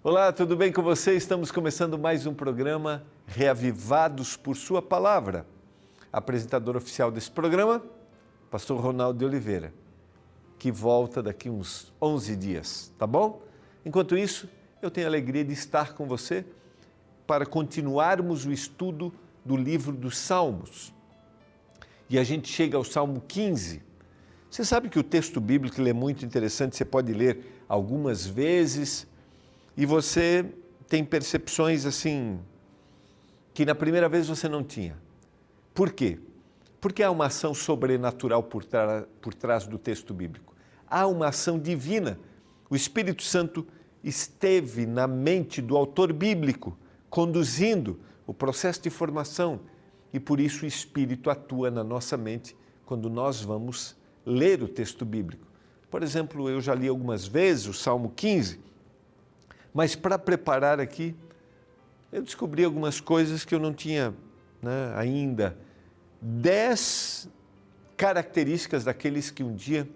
Olá, tudo bem com você? Estamos começando mais um programa Reavivados por Sua Palavra. Apresentador oficial desse programa, Pastor Ronaldo de Oliveira, que volta daqui uns 11 dias, tá bom? Enquanto isso, eu tenho a alegria de estar com você para continuarmos o estudo do livro dos Salmos. E a gente chega ao Salmo 15. Você sabe que o texto bíblico ele é muito interessante, você pode ler algumas vezes e você tem percepções assim que na primeira vez você não tinha. Por quê? Porque há uma ação sobrenatural por trás do texto bíblico. Há uma ação divina. O Espírito Santo esteve na mente do autor bíblico, conduzindo o processo de formação. E por isso o Espírito atua na nossa mente quando nós vamos ler o texto bíblico. Por exemplo, eu já li algumas vezes o Salmo 15, mas para preparar aqui, eu descobri algumas coisas que eu não tinha ainda. 10 características daqueles que um dia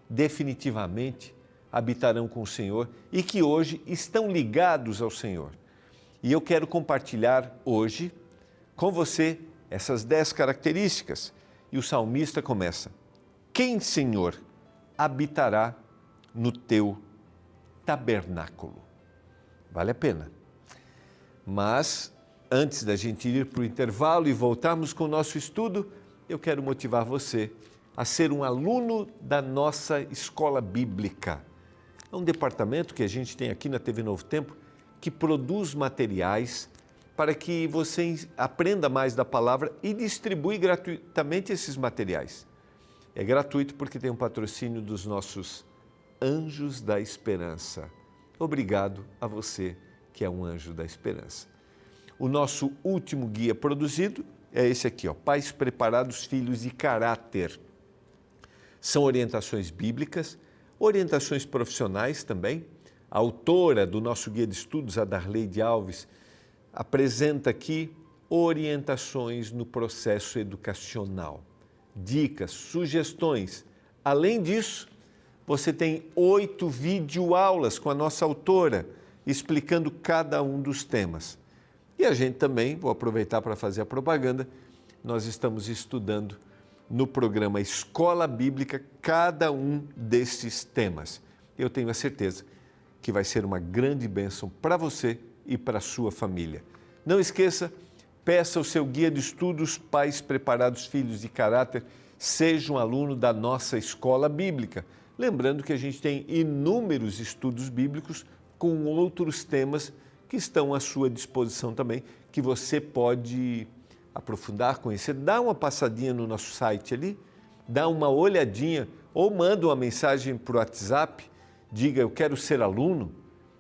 definitivamente habitarão com o Senhor e que hoje estão ligados ao Senhor. E eu quero compartilhar hoje com você essas 10 características. E o salmista começa: quem, Senhor, habitará no teu tabernáculo? Vale a pena. Mas, antes da gente ir para o intervalo e voltarmos com o nosso estudo, eu quero motivar você a ser um aluno da nossa escola bíblica. É um departamento que a gente tem aqui na TV Novo Tempo que produz materiais para que você aprenda mais da palavra e distribui gratuitamente esses materiais. É gratuito porque tem um patrocínio dos nossos Anjos da Esperança. Obrigado a você que é um Anjo da Esperança. O nosso último guia produzido é esse aqui, Pais Preparados, Filhos de Caráter. São orientações bíblicas, orientações profissionais também. A autora do nosso guia de estudos, a Darleide Alves, apresenta aqui orientações no processo educacional, dicas, sugestões. Além disso, você tem 8 videoaulas com a nossa autora, explicando cada um dos temas. E a gente também, vou aproveitar para fazer a propaganda, nós estamos estudando no programa Escola Bíblica cada um desses temas. Eu tenho a certeza que vai ser uma grande bênção para você e para a sua família. Não esqueça, peça o seu guia de estudos Pais Preparados, Filhos de Caráter, seja um aluno da nossa Escola Bíblica. Lembrando que a gente tem inúmeros estudos bíblicos com outros temas que estão à sua disposição também, que você pode aprofundar, conhecer. Dá uma passadinha no nosso site ali, dá uma olhadinha ou manda uma mensagem para o WhatsApp, diga eu quero ser aluno,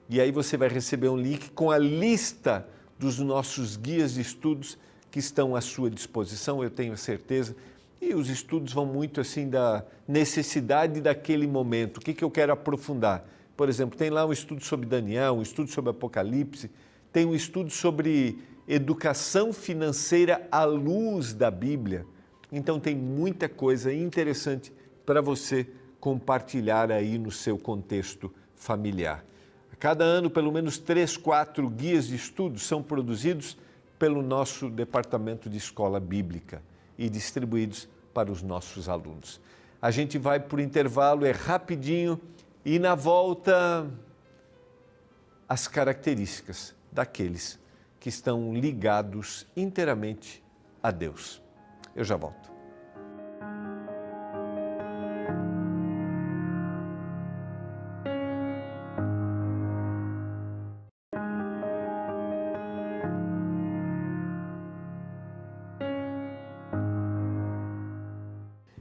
e aí você vai receber um link com a lista dos nossos guias de estudos que estão à sua disposição, eu tenho certeza. E os estudos vão muito assim da necessidade daquele momento. O que eu quero aprofundar? Por exemplo, tem lá um estudo sobre Daniel, um estudo sobre Apocalipse, tem um estudo sobre educação financeira à luz da Bíblia. Então tem muita coisa interessante para você compartilhar aí no seu contexto familiar. A cada ano, pelo menos 3, 4 guias de estudos são produzidos pelo nosso departamento de escola bíblica e distribuídos para os nossos alunos. A gente vai por intervalo, é rapidinho, e na volta as características daqueles que estão ligados inteiramente a Deus. Eu já volto.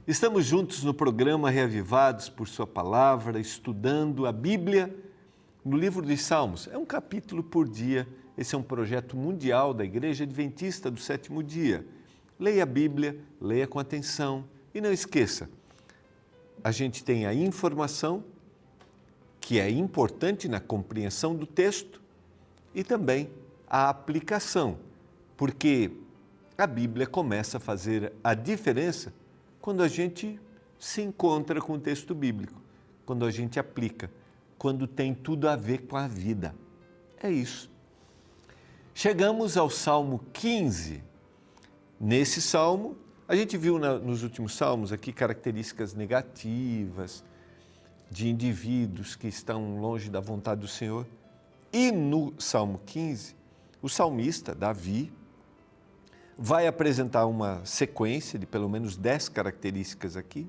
Estamos juntos no programa Reavivados por Sua Palavra, estudando a Bíblia no livro dos Salmos. É um capítulo por dia. Esse é um projeto mundial da Igreja Adventista do Sétimo Dia. Leia a Bíblia, leia com atenção e não esqueça, a gente tem a informação que é importante na compreensão do texto e também a aplicação, porque a Bíblia começa a fazer a diferença quando a gente se encontra com o texto bíblico, quando a gente aplica, quando tem tudo a ver com a vida. é isso. Chegamos ao Salmo 15. Nesse salmo, a gente viu nos últimos salmos aqui características negativas de indivíduos que estão longe da vontade do Senhor. E no Salmo 15, o salmista, Davi, vai apresentar uma sequência de pelo menos 10 características aqui,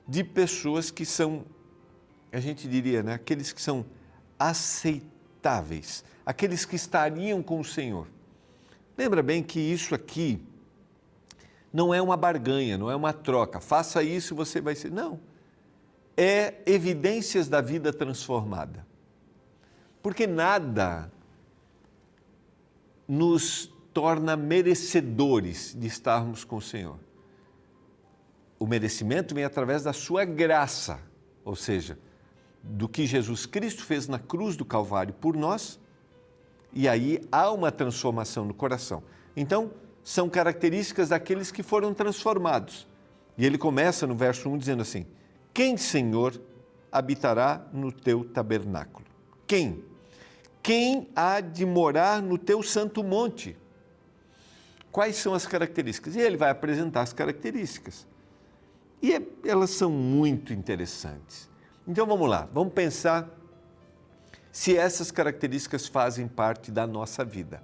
de pessoas que são, a gente diria, né, aqueles que são aceitáveis, aqueles que estariam com o Senhor. Lembra bem que isso aqui não é uma barganha, não é uma troca. Faça isso e você vai ser... Não. É evidências da vida transformada. Porque nada nos torna merecedores de estarmos com o Senhor. O merecimento vem através da sua graça, ou seja, do que Jesus Cristo fez na cruz do Calvário por nós, e aí há uma transformação no coração. Então, são características daqueles que foram transformados. E ele começa no verso 1 dizendo assim: quem, Senhor, habitará no teu tabernáculo? Quem? Quem há de morar no teu santo monte? Quais são as características? E ele vai apresentar as características. E elas são muito interessantes. Então vamos lá, vamos pensar se essas características fazem parte da nossa vida,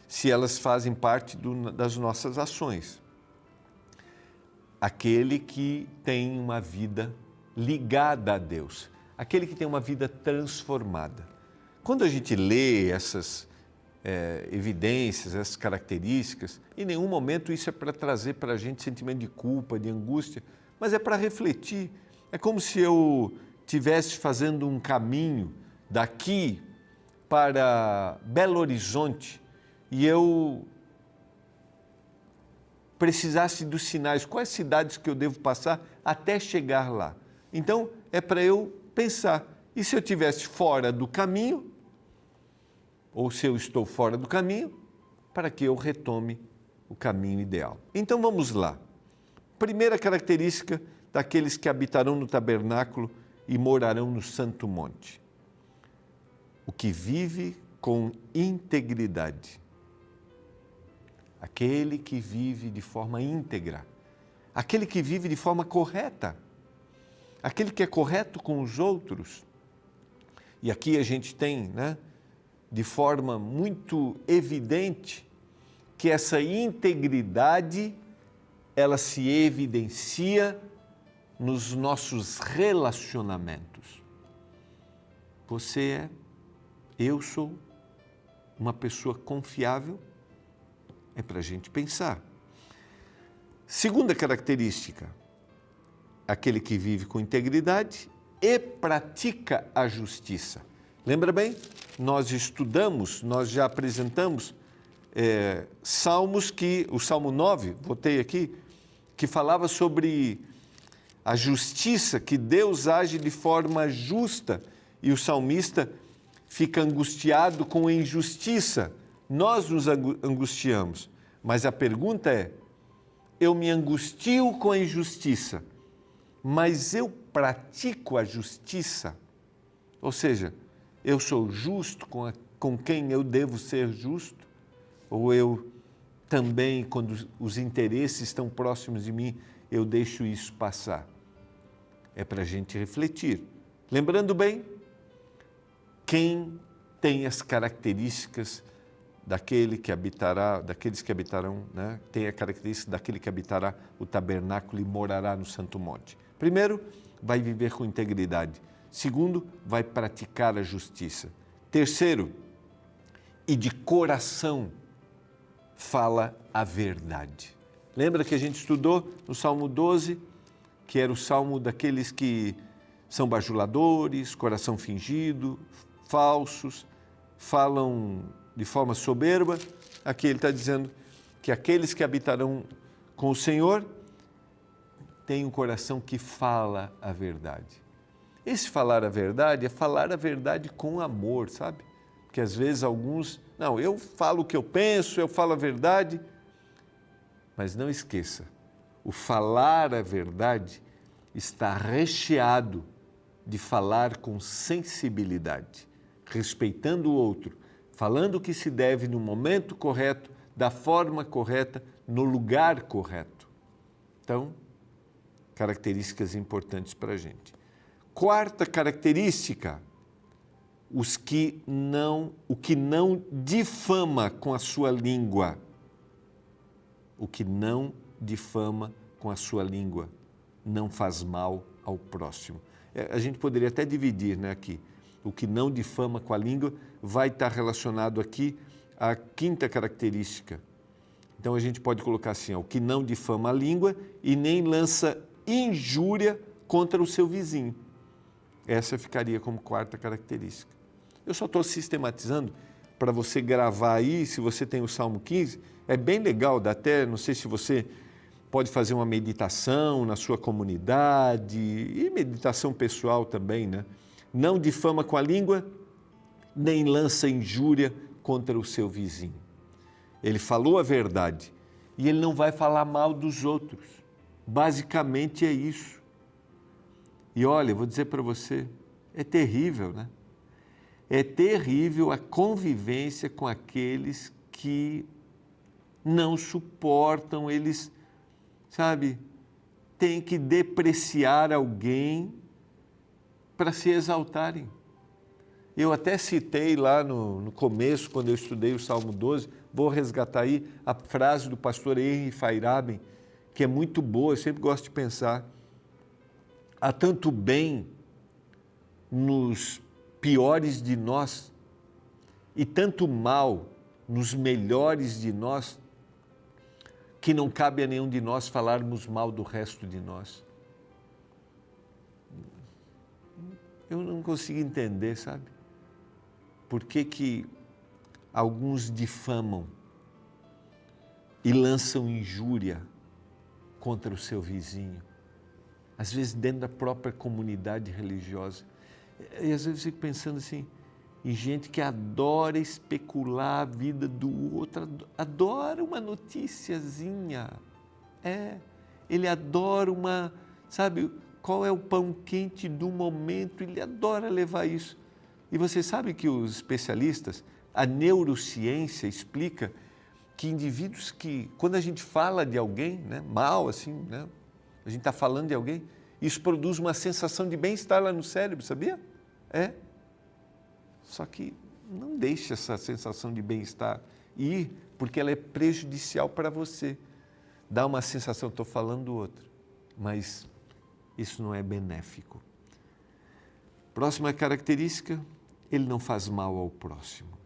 se elas fazem parte das nossas ações. Aquele que tem uma vida ligada a Deus, aquele que tem uma vida transformada. Quando a gente lê essas evidências, essas características, em nenhum momento isso é para trazer para a gente sentimento de culpa, de angústia, mas é para refletir. É como se eu estivesse fazendo um caminho daqui para Belo Horizonte e eu precisasse dos sinais, quais cidades que eu devo passar até chegar lá. Então, é para eu pensar, e se eu estivesse fora do caminho, ou se eu estou fora do caminho, para que eu retome o caminho ideal. Então, vamos lá. Primeira característica daqueles que habitarão no tabernáculo e morarão no santo monte. O que vive com integridade. Aquele que vive de forma íntegra. Aquele que vive de forma correta. Aquele que é correto com os outros. E aqui a gente tem, né, de forma muito evidente, que essa integridade, ela se evidencia nos nossos relacionamentos. Você é, eu sou uma pessoa confiável? É para a gente pensar. Segunda característica, aquele que vive com integridade e pratica a justiça. Lembra bem? Nós estudamos, nós já apresentamos salmos que, o Salmo 9, botei aqui, que falava sobre a justiça, que Deus age de forma justa e o salmista fica angustiado com a injustiça. Nós nos angustiamos, mas a pergunta é, eu me angustio com a injustiça, mas eu pratico a justiça? Ou seja, eu sou justo com quem eu devo ser justo? Ou eu também, quando os interesses estão próximos de mim, eu deixo isso passar? É para a gente refletir. Lembrando bem, quem tem as características daqueles que habitarão, né? Tem a característica daquele que habitará o tabernáculo e morará no santo monte. Primeiro, vai viver com integridade. Segundo, vai praticar a justiça. Terceiro, e de coração fala a verdade. Lembra que a gente estudou no Salmo 12, que era o salmo daqueles que são bajuladores, coração fingido, falsos, falam de forma soberba. Aqui ele está dizendo que aqueles que habitarão com o Senhor têm um coração que fala a verdade. Esse falar a verdade é falar a verdade com amor, sabe? Porque às vezes alguns, não, eu falo o que eu penso, eu falo a verdade, mas não esqueça, o falar a verdade está recheado de falar com sensibilidade, respeitando o outro, falando o que se deve no momento correto, da forma correta, no lugar correto. Então, características importantes para a gente. Quarta característica, o que não difama com a sua língua. O que não difama com a sua língua, não faz mal ao próximo. A gente poderia até dividir, né, aqui. O que não difama com a língua vai estar relacionado aqui à quinta característica. Então a gente pode colocar assim, o que não difama a língua e nem lança injúria contra o seu vizinho. Essa ficaria como quarta característica. Eu só estou sistematizando para você gravar aí, se você tem o Salmo 15, é bem legal, dá até, não sei se você pode fazer uma meditação na sua comunidade e meditação pessoal também, né? Não difama com a língua, nem lança injúria contra o seu vizinho. Ele falou a verdade e ele não vai falar mal dos outros. Basicamente é isso. E olha, vou dizer para você, é terrível, né? É terrível a convivência com aqueles que não suportam, eles, sabe, têm que depreciar alguém para se exaltarem. Eu até citei lá no começo, quando eu estudei o Salmo 12, vou resgatar aí a frase do pastor Henri Feyerabend, que é muito boa, eu sempre gosto de pensar. Há tanto bem nos piores de nós e tanto mal nos melhores de nós, que não cabe a nenhum de nós falarmos mal do resto de nós. Eu não consigo entender, sabe? Por que alguns difamam e lançam injúria contra o seu vizinho? Às vezes dentro da própria comunidade religiosa. E às vezes eu fico pensando assim, em gente que adora especular a vida do outro, adora uma noticiazinha. Ele adora uma, sabe, qual é o pão quente do momento, ele adora levar isso. E você sabe que os especialistas, a neurociência explica que indivíduos que, quando a gente fala de alguém, né, mal assim, né, a gente está falando de alguém, isso produz uma sensação de bem-estar lá no cérebro, sabia? Só que não deixe essa sensação de bem-estar ir, porque ela é prejudicial para você. Dá uma sensação, estou falando do outro, mas isso não é benéfico. Próxima característica, ele não faz mal ao próximo.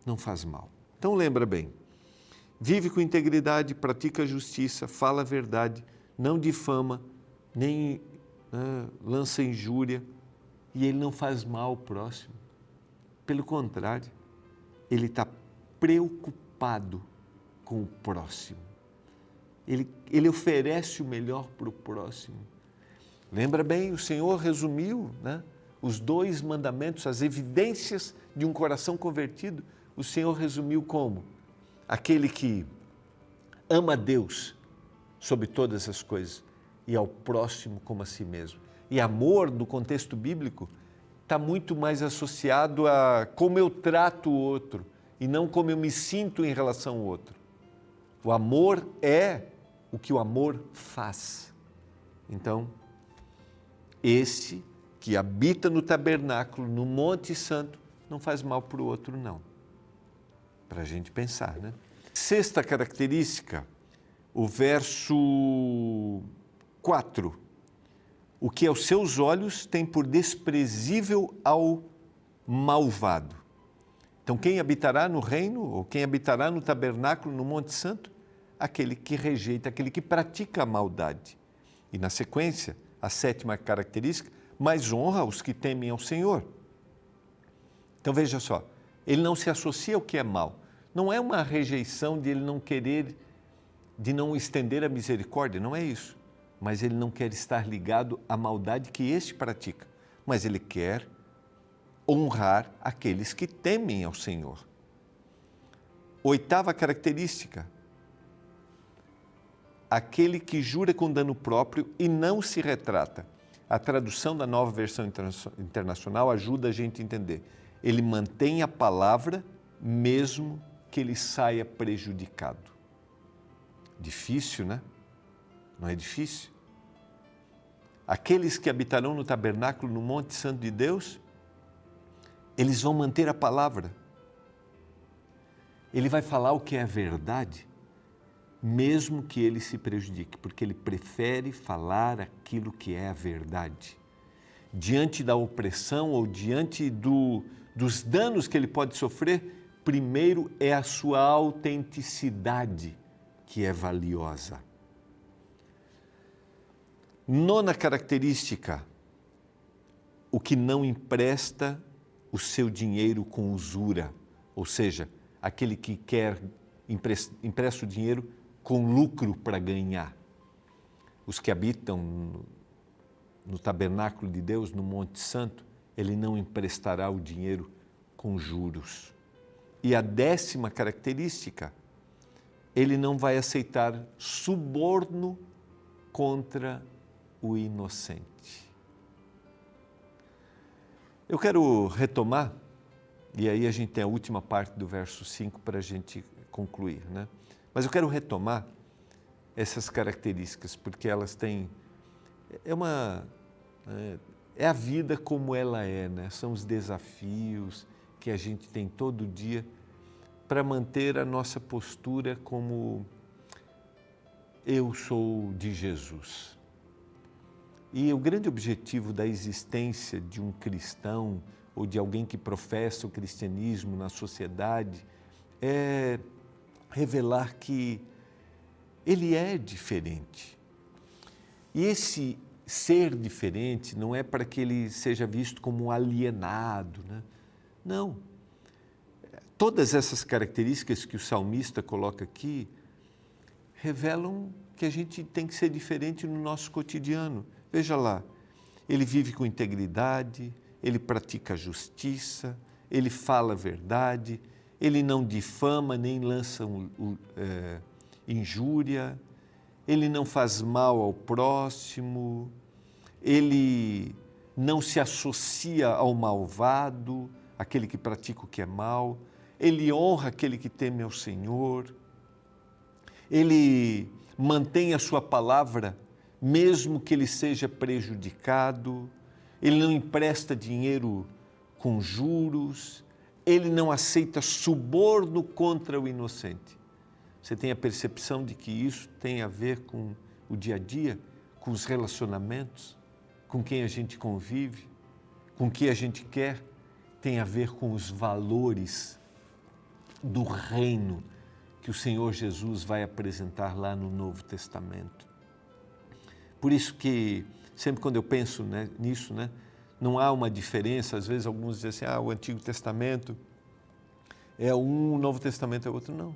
Não faz mal. Então lembra bem, vive com integridade, pratica a justiça, fala a verdade, não difama, nem lança injúria, e ele não faz mal ao próximo. Pelo contrário, ele está preocupado com o próximo. Ele oferece o melhor para o próximo. Lembra bem, o Senhor resumiu, né, os 2 mandamentos, as evidências de um coração convertido. O Senhor resumiu como? Aquele que ama a Deus sobre todas as coisas e ao próximo como a si mesmo. E amor, no contexto bíblico, está muito mais associado a como eu trato o outro e não como eu me sinto em relação ao outro. O amor é o que o amor faz. Então, esse que habita no tabernáculo, no Monte Santo, não faz mal para o outro, não. Para a gente pensar, né? Sexta característica, o verso 4. O que aos seus olhos tem por desprezível ao malvado. Então, quem habitará no reino, ou quem habitará no tabernáculo, no Monte Santo? Aquele que rejeita, aquele que pratica a maldade. E na sequência, a 7ª característica, mais honra os que temem ao Senhor. Então veja só, ele não se associa ao que é mal. Não é uma rejeição de ele não querer, de não estender a misericórdia, não é isso. Mas ele não quer estar ligado à maldade que este pratica. Mas ele quer honrar aqueles que temem ao Senhor. 8ª característica, aquele que jura com dano próprio e não se retrata. A tradução da Nova Versão Internacional ajuda a gente a entender. Ele mantém a palavra mesmo que ele saia prejudicado. Difícil, né? Não é difícil? Aqueles que habitarão no tabernáculo no Monte Santo de Deus, eles vão manter a palavra. Ele vai falar o que é a verdade, mesmo que ele se prejudique, porque ele prefere falar aquilo que é a verdade. Diante da opressão ou diante dos danos que ele pode sofrer, primeiro é a sua autenticidade que é valiosa. Nona característica, o que não empresta o seu dinheiro com usura, ou seja, aquele que quer empresta o dinheiro com lucro para ganhar. Os que habitam no tabernáculo de Deus, no Monte Santo, ele não emprestará o dinheiro com juros. E a 10ª característica, ele não vai aceitar suborno contra o inocente. Eu quero retomar, e aí a gente tem a última parte do verso 5 para a gente concluir, né? Mas eu quero retomar essas características, porque elas têm... É a vida como ela é, né? São os desafios que a gente tem todo dia para manter a nossa postura como eu sou de Jesus. E o grande objetivo da existência de um cristão ou de alguém que professa o cristianismo na sociedade é revelar que ele é diferente. E esse ser diferente não é para que ele seja visto como um alienado, né? Não. Todas essas características que o salmista coloca aqui revelam que a gente tem que ser diferente no nosso cotidiano. Veja lá, ele vive com integridade, ele pratica a justiça, ele fala a verdade, ele não difama nem lança injúria, ele não faz mal ao próximo, ele não se associa ao malvado, aquele que pratica o que é mal, ele honra aquele que teme ao Senhor, ele mantém a sua palavra mesmo que ele seja prejudicado, ele não empresta dinheiro com juros, ele não aceita suborno contra o inocente. Você tem a percepção de que isso tem a ver com o dia a dia, com os relacionamentos, com quem a gente convive, com o que a gente quer, tem a ver com os valores do reino que o Senhor Jesus vai apresentar lá no Novo Testamento. Por isso que sempre quando eu penso nisso, não há uma diferença. Às vezes alguns dizem assim, o Antigo Testamento é um, o Novo Testamento é outro. Não.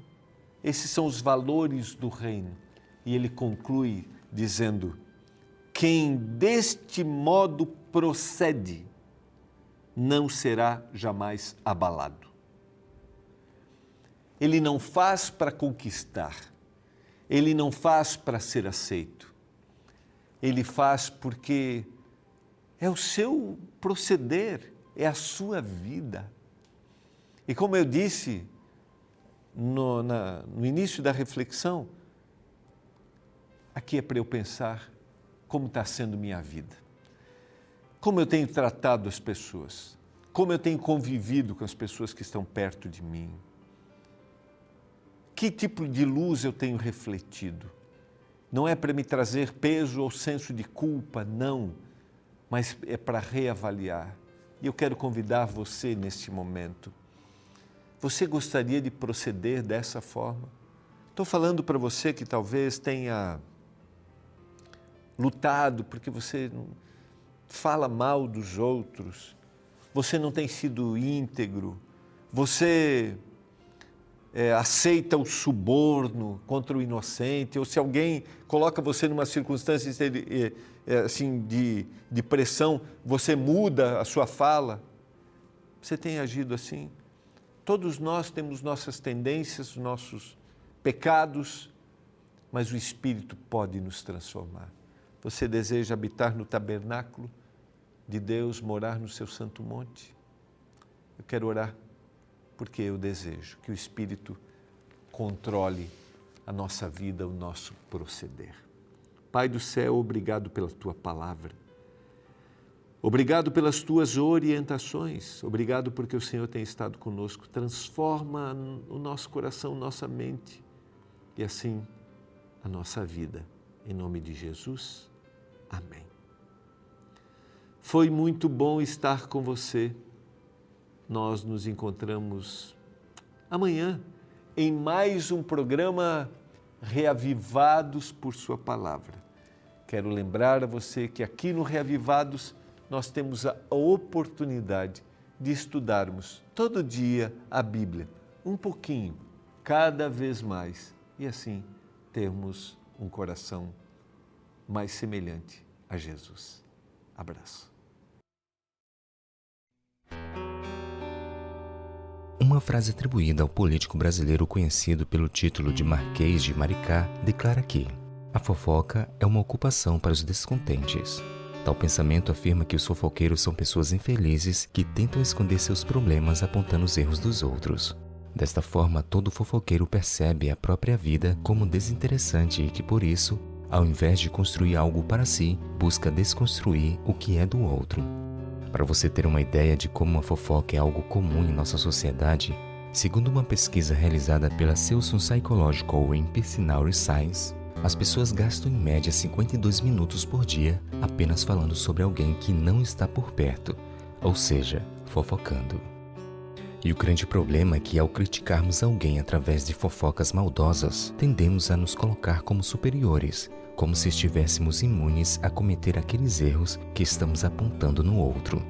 Esses são os valores do reino. E ele conclui dizendo, quem deste modo procede não será jamais abalado. Ele não faz para conquistar, ele não faz para ser aceito. Ele faz porque é o seu proceder, é a sua vida. E como eu disse no início da reflexão, aqui é para eu pensar como está sendo minha vida. Como eu tenho tratado as pessoas, como eu tenho convivido com as pessoas que estão perto de mim. Que tipo de luz eu tenho refletido? Não é para me trazer peso ou senso de culpa, não, mas é para reavaliar. E eu quero convidar você neste momento. Você gostaria de proceder dessa forma? Estou falando para você que talvez tenha lutado porque você fala mal dos outros, você não tem sido íntegro, você aceita o suborno contra o inocente, ou se alguém coloca você numa circunstância assim, de pressão, você muda a sua fala. Você tem agido assim? Todos nós temos nossas tendências, nossos pecados, mas o Espírito pode nos transformar. Você deseja habitar no tabernáculo de Deus, morar no seu santo monte? Eu quero orar porque eu desejo que o Espírito controle a nossa vida, o nosso proceder. Pai do céu, obrigado pela Tua palavra. Obrigado pelas Tuas orientações. Obrigado porque o Senhor tem estado conosco. Transforma o nosso coração, nossa mente e assim a nossa vida. Em nome de Jesus. Amém. Foi muito bom estar com você. Nós nos encontramos amanhã em mais um programa Reavivados por Sua Palavra. Quero lembrar a você que aqui no Reavivados nós temos a oportunidade de estudarmos todo dia a Bíblia, um pouquinho, cada vez mais, e assim termos um coração mais semelhante a Jesus. Abraço. Uma frase atribuída ao político brasileiro conhecido pelo título de Marquês de Maricá declara que a fofoca é uma ocupação para os descontentes. Tal pensamento afirma que os fofoqueiros são pessoas infelizes que tentam esconder seus problemas apontando os erros dos outros. Desta forma, todo fofoqueiro percebe a própria vida como desinteressante e que, por isso, ao invés de construir algo para si, busca desconstruir o que é do outro. Para você ter uma ideia de como a fofoca é algo comum em nossa sociedade, segundo uma pesquisa realizada pela Selson Psychological and Personality Science, as pessoas gastam em média 52 minutos por dia apenas falando sobre alguém que não está por perto, ou seja, fofocando. E o grande problema é que ao criticarmos alguém através de fofocas maldosas, tendemos a nos colocar como superiores, como se estivéssemos imunes a cometer aqueles erros que estamos apontando no outro.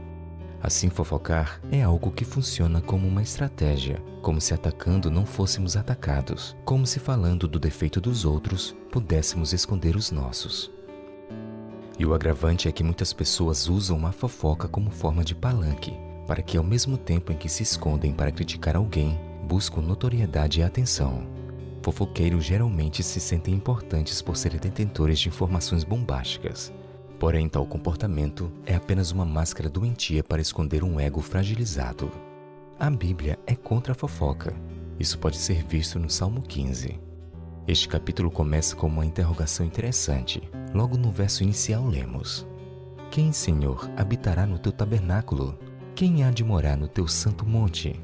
Assim, fofocar é algo que funciona como uma estratégia, como se atacando não fôssemos atacados, como se falando do defeito dos outros pudéssemos esconder os nossos. E o agravante é que muitas pessoas usam a fofoca como forma de palanque, para que ao mesmo tempo em que se escondem para criticar alguém, buscam notoriedade e atenção. Fofoqueiros geralmente se sentem importantes por serem detentores de informações bombásticas. Porém, tal comportamento é apenas uma máscara doentia para esconder um ego fragilizado. A Bíblia é contra a fofoca. Isso pode ser visto no Salmo 15. Este capítulo começa com uma interrogação interessante. Logo no verso inicial lemos: Quem, Senhor, habitará no teu tabernáculo? Quem há de morar no teu santo monte?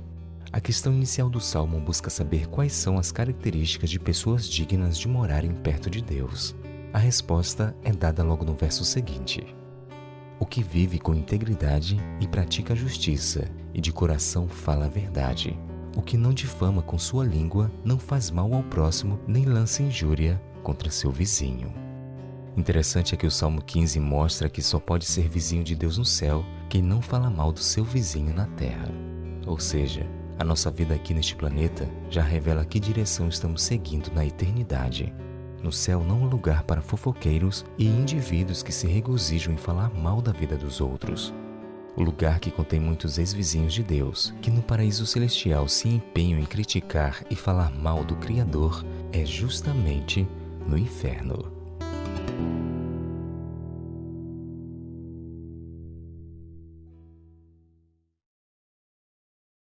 A questão inicial do Salmo busca saber quais são as características de pessoas dignas de morarem perto de Deus. A resposta é dada logo no verso seguinte: O que vive com integridade e pratica a justiça, e de coração fala a verdade. O que não difama com sua língua, não faz mal ao próximo, nem lança injúria contra seu vizinho. Interessante é que o Salmo 15 mostra que só pode ser vizinho de Deus no céu quem não fala mal do seu vizinho na terra. Ou seja, a nossa vida aqui neste planeta já revela que direção estamos seguindo na eternidade. No céu não há lugar para fofoqueiros e indivíduos que se regozijam em falar mal da vida dos outros. O lugar que contém muitos ex-vizinhos de Deus, que no paraíso celestial se empenham em criticar e falar mal do Criador, é justamente no inferno.